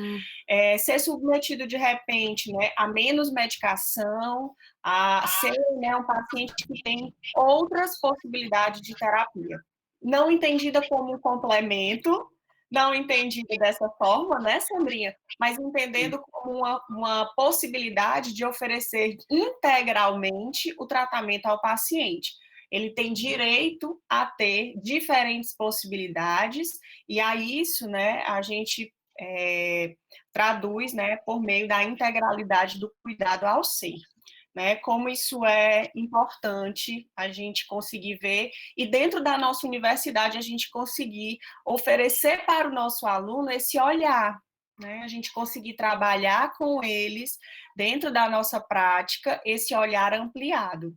ser submetido de repente, né, a menos medicação, a ser, né, um paciente que tem outras possibilidades de terapia. Não entendida como um complemento, não entendida dessa forma, né, Sandrinha? Mas entendendo como uma possibilidade de oferecer integralmente o tratamento ao paciente. Ele tem direito a ter diferentes possibilidades, e a isso, né, a gente traduz, né, por meio da integralidade do cuidado ao ser. Né, como isso é importante a gente conseguir ver, e dentro da nossa universidade a gente conseguir oferecer para o nosso aluno esse olhar, né, a gente conseguir trabalhar com eles dentro da nossa prática, esse olhar ampliado.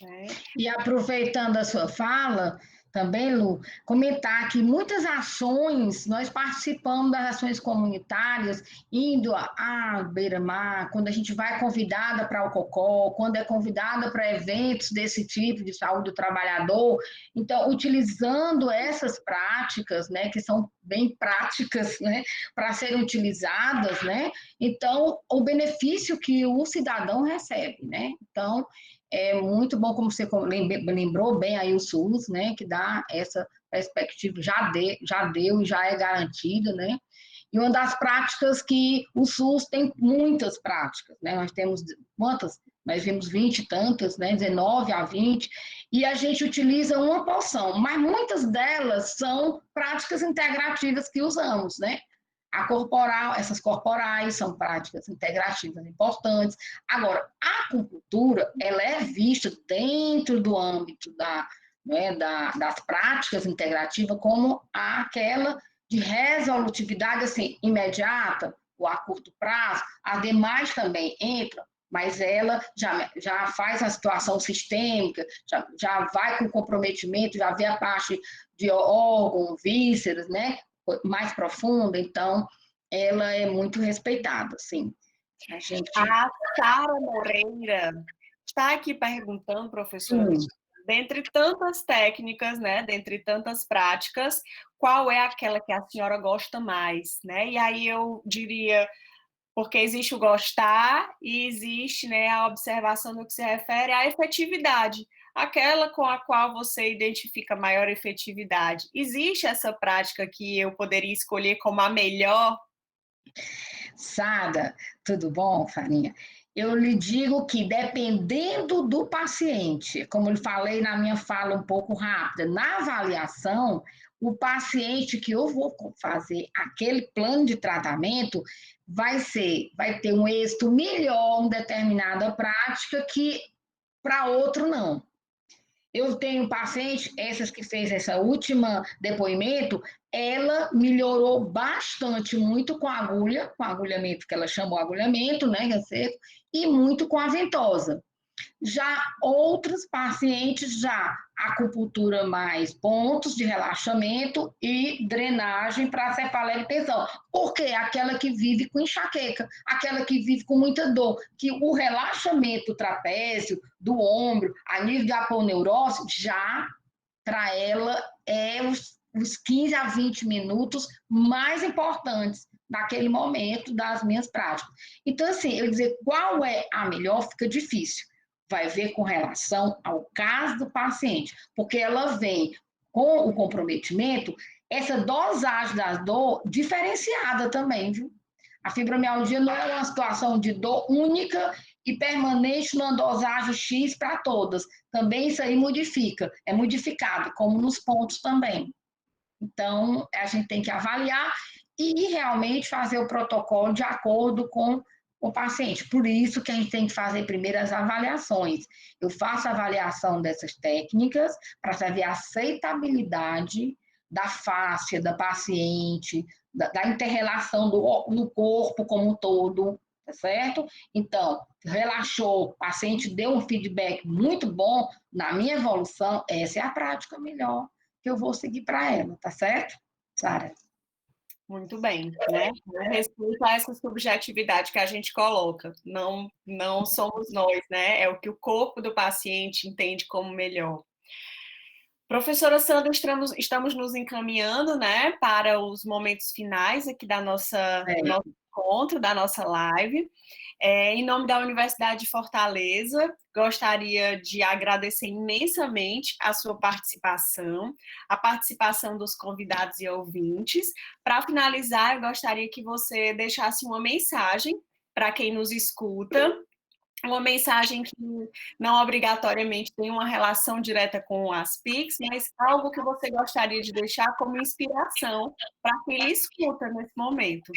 Né? E aproveitando a sua fala, também, Lu, comentar que muitas ações, nós participamos das ações comunitárias, indo à beira-mar, quando a gente vai convidada para o Cocó, quando é convidada para eventos desse tipo de saúde do trabalhador, então, utilizando essas práticas, né, que são bem práticas, né, para serem utilizadas, né, então, o benefício que o cidadão recebe, né, então, é muito bom, como você lembrou bem aí o SUS, né, que dá essa perspectiva, já deu e já é garantida, né, E uma das práticas que o SUS tem muitas práticas, né? Nós temos quantas? Nós vimos 20 e tantas, né? 19 a 20, e a gente utiliza uma porção, mas muitas delas são práticas integrativas que usamos, né? A corporal, essas corporais são práticas integrativas importantes. Agora, a acupuntura, ela é vista dentro do âmbito das práticas integrativas como aquela de resolutividade assim, imediata, ou a curto prazo, as demais também entram, mas ela já faz a situação sistêmica, já vai com comprometimento, já vê a parte de órgão, vísceras, né, mais profunda, então ela é muito respeitada, sim. A Sara Moreira está aqui perguntando, professora, dentre tantas técnicas, né, dentre tantas práticas, qual é aquela que a senhora gosta mais, né? E aí eu diria, porque existe o gostar e existe, né, a observação no que se refere à efetividade, aquela com a qual você identifica maior efetividade. Existe essa prática que eu poderia escolher como a melhor? Sara, tudo bom, Farinha? Eu lhe digo que dependendo do paciente, como eu falei na minha fala um pouco rápida, na avaliação, o paciente que eu vou fazer aquele plano de tratamento vai ter um êxito melhor em determinada prática que para outro não. Eu tenho paciente, essas que fez essa última depoimento, ela melhorou bastante, muito com a agulha, com o agulhamento que ela chamou agulhamento, né, e muito com a ventosa. Já outros pacientes, já acupuntura mais pontos de relaxamento e drenagem para cefaleia e tensão. Por quê? Aquela que vive com enxaqueca, aquela que vive com muita dor, que o relaxamento do trapézio, do ombro, a nível de aponeurose, já para ela é os 15 a 20 minutos mais importantes naquele momento das minhas práticas. Então, assim, eu dizer qual é a melhor fica difícil. Vai ver com relação ao caso do paciente, porque ela vem com o comprometimento, essa dosagem da dor diferenciada também, viu? A fibromialgia não é uma situação de dor única e permanente numa dosagem X para todas. Também isso aí modifica, é modificado, como nos pontos também. Então, a gente tem que avaliar e realmente fazer o protocolo de acordo com o paciente. Por isso que a gente tem que fazer primeiro as avaliações. Eu faço a avaliação dessas técnicas para saber a aceitabilidade da fáscia da paciente, da inter-relação do corpo como um todo, tá certo? Então, relaxou, o paciente deu um feedback muito bom, na minha evolução, essa é a prática melhor que eu vou seguir para ela, tá certo, Sara? Muito bem, né? Respeito a essa subjetividade que a gente coloca. Não somos nós, né? É o que o corpo do paciente entende como melhor. Professora Sandra, estamos nos encaminhando, né, para os momentos finais aqui do nosso encontro, da nossa live. Em nome da Universidade de Fortaleza, gostaria de agradecer imensamente a sua participação, a participação dos convidados e ouvintes. Para finalizar, eu gostaria que você deixasse uma mensagem para quem nos escuta, uma mensagem que não obrigatoriamente tem uma relação direta com as PICs, mas algo que você gostaria de deixar como inspiração para quem lhe escuta nesse momento.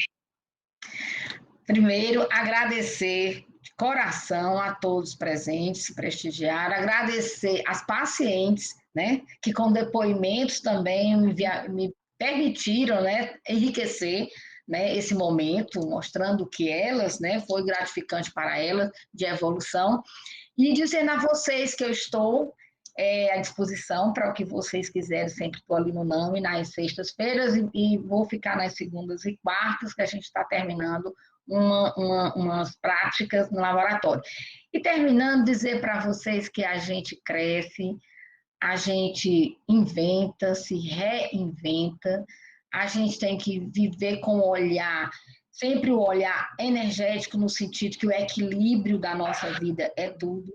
Primeiro, agradecer de coração a todos presentes, prestigiar, agradecer às pacientes, né, que com depoimentos também me permitiram, né, enriquecer, né, esse momento, mostrando que elas, né, foi gratificante para elas, de evolução, e dizendo a vocês que eu estou à disposição para o que vocês quiserem, sempre estou ali no NAMI, nas sextas-feiras, e vou ficar nas segundas e quartas, que a gente está terminando umas práticas no laboratório. E terminando, dizer para vocês que a gente cresce, a gente inventa, se reinventa, a gente tem que viver com o olhar, sempre o olhar energético, no sentido que o equilíbrio da nossa vida é tudo.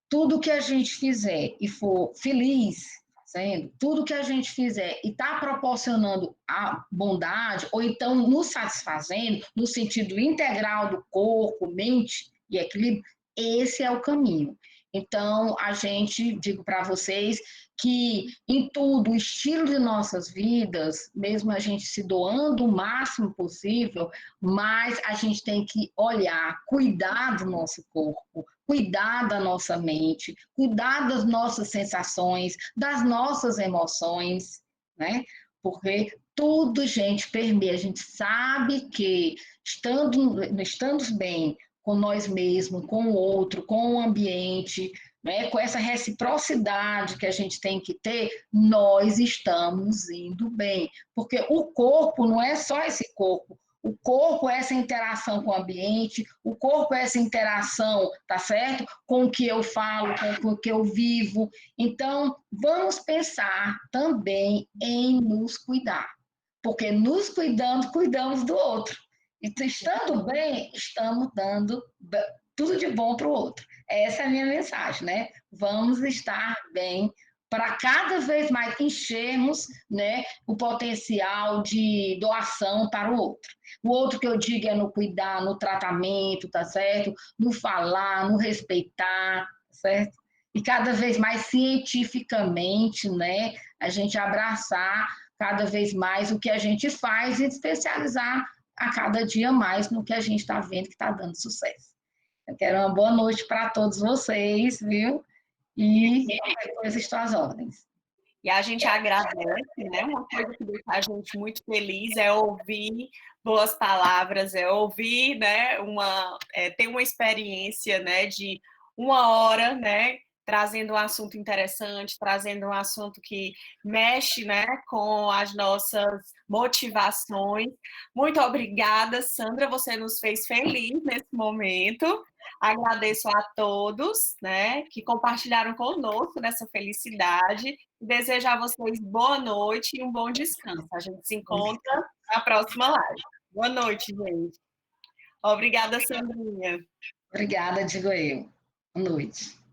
Tudo que a gente fizer e for feliz, fazendo, tudo que a gente fizer e está proporcionando a bondade, ou então nos satisfazendo, no sentido integral do corpo, mente e equilíbrio, esse é o caminho. Então, a gente, digo para vocês, que em tudo, o estilo de nossas vidas, mesmo a gente se doando o máximo possível, mas a gente tem que olhar, cuidar do nosso corpo, cuidar da nossa mente, cuidar das nossas sensações, das nossas emoções, né? Porque tudo, gente, permeia. A gente sabe que estando bem com nós mesmos, com o outro, com o ambiente, né? Com essa reciprocidade que a gente tem que ter, nós estamos indo bem. Porque o corpo não é só esse corpo. O corpo é essa interação com o ambiente, o corpo é essa interação, tá certo? Com o que eu falo, com o que eu vivo. Então, vamos pensar também em nos cuidar. Porque nos cuidando, cuidamos do outro. E estando bem, estamos dando tudo de bom para o outro. Essa é a minha mensagem, né? Vamos estar bem para cada vez mais enchermos, né, o potencial de doação para o outro. O outro que eu digo é no cuidar, no tratamento, tá certo? No falar, no respeitar, certo? E cada vez mais cientificamente, né, a gente abraçar cada vez mais o que a gente faz e especializar a cada dia mais no que a gente está vendo que está dando sucesso. Eu quero uma boa noite para todos vocês, viu? E qualquer coisa estou às ordens. E a gente agradece, né? Uma coisa que deixa a gente muito feliz é ouvir boas palavras, é ouvir, né? Ter uma experiência, né? De uma hora, né? Trazendo um assunto interessante, trazendo um assunto que mexe, né? Com as nossas motivações. Muito obrigada, Sandra. Você nos fez feliz nesse momento. Agradeço a todos, né? Que compartilharam conosco nessa felicidade. Desejo a vocês boa noite e um bom descanso. A gente se encontra na próxima live. Boa noite, gente. Obrigada, Sandrinha. Obrigada, digo eu. Boa noite.